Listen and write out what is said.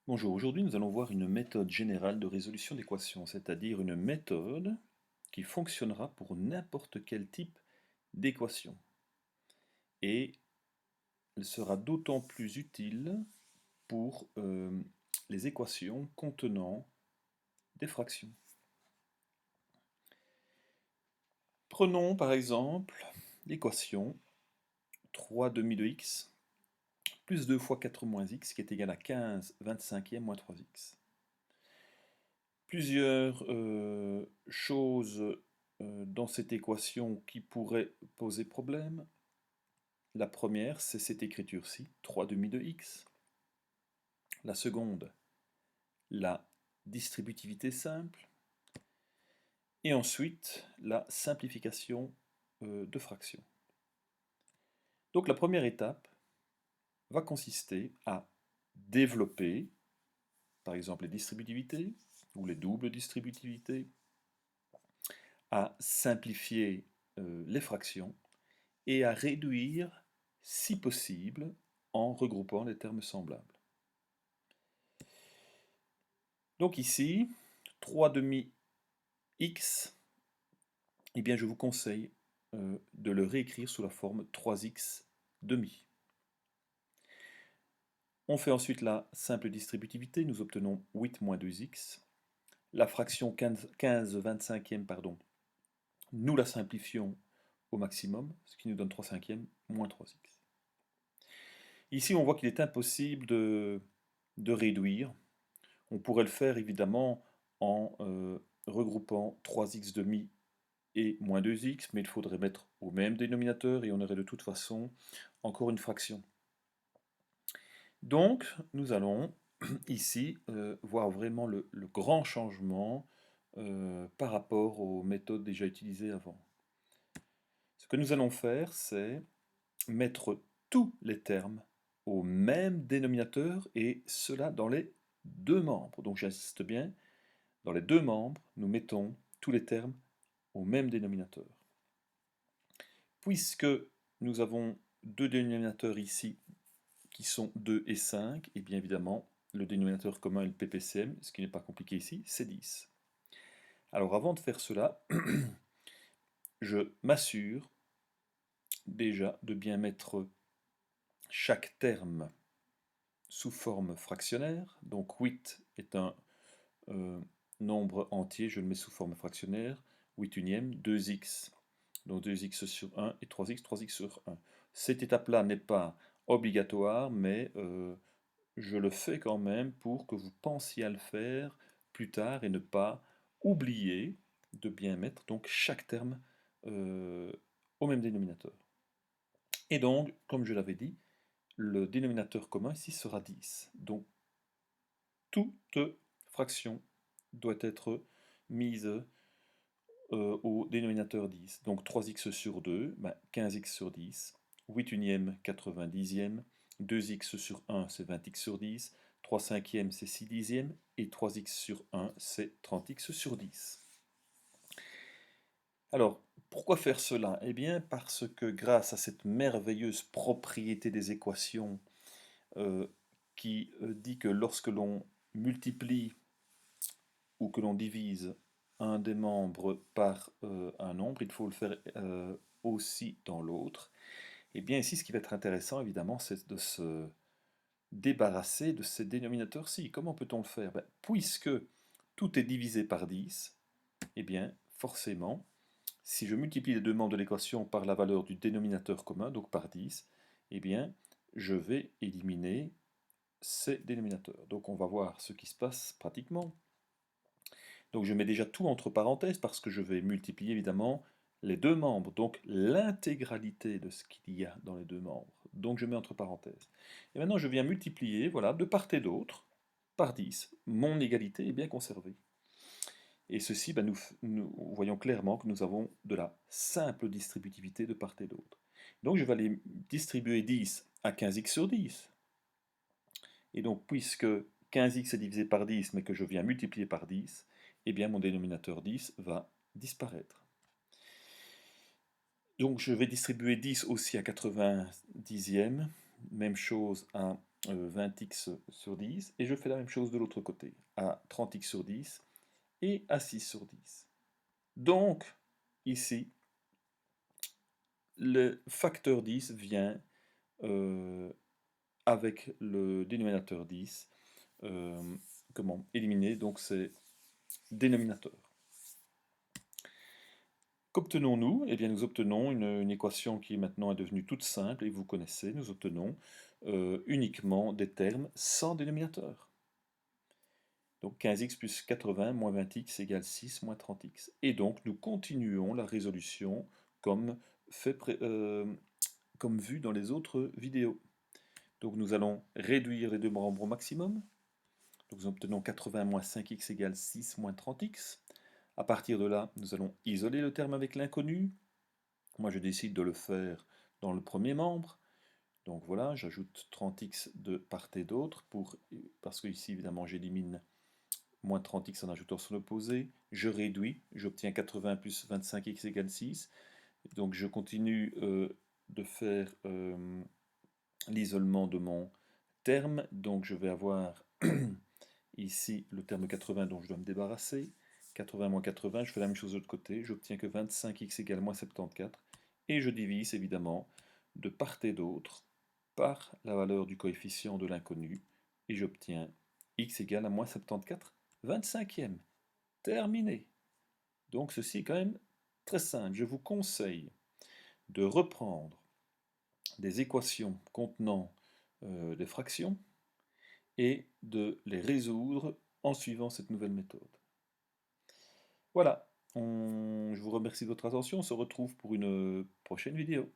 Bonjour, aujourd'hui nous allons voir une méthode générale de résolution d'équations, c'est-à-dire une méthode qui fonctionnera pour n'importe quel type d'équation. Et elle sera d'autant plus utile pour les équations contenant des fractions. Prenons par exemple l'équation 3 demi de x plus 2 fois 4 moins x qui est égal à 15 25e moins 3x. Plusieurs choses dans cette équation qui pourraient poser problème. La première, c'est cette écriture-ci, 3 demi de x. La seconde, la distributivité simple. Et ensuite, la simplification de fractions. Donc la première étape va consister à développer, par exemple, les distributivités ou les doubles distributivités, à simplifier les fractions et à réduire, si possible, en regroupant les termes semblables. Donc ici, 3 demi x, eh bien je vous conseille de le réécrire sous la forme 3x demi. On fait ensuite la simple distributivité, nous obtenons 8 moins 2x. La fraction 15 25e, pardon, nous la simplifions au maximum, ce qui nous donne 3 cinquièmes moins 3x. Ici, on voit qu'il est impossible de réduire. On pourrait le faire évidemment en regroupant 3x demi et moins 2x, mais il faudrait mettre au même dénominateur et on aurait de toute façon encore une fraction. Donc, nous allons ici voir vraiment le grand changement par rapport aux méthodes déjà utilisées avant. Ce que nous allons faire, c'est mettre tous les termes au même dénominateur et cela dans les deux membres. Donc j'insiste bien, dans les deux membres, nous mettons tous les termes au même dénominateur. Puisque nous avons deux dénominateurs ici qui sont 2 et 5, et bien évidemment, le dénominateur commun est le PPCM, ce qui n'est pas compliqué ici, c'est 10. Alors avant de faire cela, je m'assure déjà de bien mettre chaque terme sous forme fractionnaire. Donc 8 est un nombre entier, je le mets sous forme fractionnaire. 8 unième, 2x, donc 2x sur 1 et 3x, 3x sur 1. Cette étape-là n'est pas obligatoire, mais je le fais quand même pour que vous pensiez à le faire plus tard et ne pas oublier de bien mettre donc chaque terme au même dénominateur. Et donc, comme je l'avais dit, le dénominateur commun ici sera 10. Donc, toute fraction doit être mise au dénominateur 10. Donc 3x sur 2, 15x sur 10, 8 unième, 80 dixièmes, 2x sur 1 c'est 20x sur 10, 3 cinquièmes c'est 6 dixièmes, et 3x sur 1 c'est 30x sur 10. Alors, pourquoi faire cela? Eh bien parce que grâce à cette merveilleuse propriété des équations qui dit que lorsque l'on multiplie ou que l'on divise un des membres par un nombre, il faut le faire aussi dans l'autre. Et bien ici, ce qui va être intéressant, évidemment, c'est de se débarrasser de ces dénominateurs-ci. Comment peut-on le faire? Puisque tout est divisé par 10, eh bien, forcément, si je multiplie les deux membres de l'équation par la valeur du dénominateur commun, donc par 10, eh bien, je vais éliminer ces dénominateurs. Donc on va voir ce qui se passe pratiquement. Donc je mets déjà tout entre parenthèses parce que je vais multiplier évidemment les deux membres, donc l'intégralité de ce qu'il y a dans les deux membres. Donc je mets entre parenthèses. Et maintenant je viens multiplier, voilà, de part et d'autre, par 10. Mon égalité est bien conservée. Et ceci, nous voyons clairement que nous avons de la simple distributivité de part et d'autre. Donc je vais aller distribuer 10 à 15x sur 10. Et donc puisque 15x est divisé par 10, mais que je viens multiplier par 10, eh bien mon dénominateur 10 va disparaître. Donc je vais distribuer 10 aussi à 90e, même chose à 20x sur 10, et je fais la même chose de l'autre côté, à 30x sur 10 et à 6 sur 10. Donc, ici, le facteur 10 vient avec le dénominateur 10, éliminer donc ces dénominateurs. Qu'obtenons-nous? Eh bien, nous obtenons une équation qui maintenant est devenue toute simple, et vous connaissez, nous obtenons uniquement des termes sans dénominateur. Donc 15x plus 80 moins 20x égale 6 moins 30x. Et donc, nous continuons la résolution comme, comme vu dans les autres vidéos. Donc nous allons réduire les deux membres au maximum. Donc nous obtenons 80 moins 5x égale 6 moins 30x. À partir de là, nous allons isoler le terme avec l'inconnu. Moi, je décide de le faire dans le premier membre. Donc voilà, j'ajoute 30x de part et d'autre, parce que ici, évidemment, j'élimine moins 30x en ajoutant son opposé. Je réduis, j'obtiens 80 plus 25x égale 6. Donc je continue de faire l'isolement de mon terme. Donc je vais avoir ici le terme 80 dont je dois me débarrasser. 80 moins 80, je fais la même chose de l'autre côté, j'obtiens que 25x égale moins 74, et je divise évidemment de part et d'autre par la valeur du coefficient de l'inconnu, et j'obtiens x égale à moins 74 25e. Terminé. Donc ceci est quand même très simple. Je vous conseille de reprendre des équations contenant des fractions et de les résoudre en suivant cette nouvelle méthode. Voilà, je vous remercie de votre attention, on se retrouve pour une prochaine vidéo.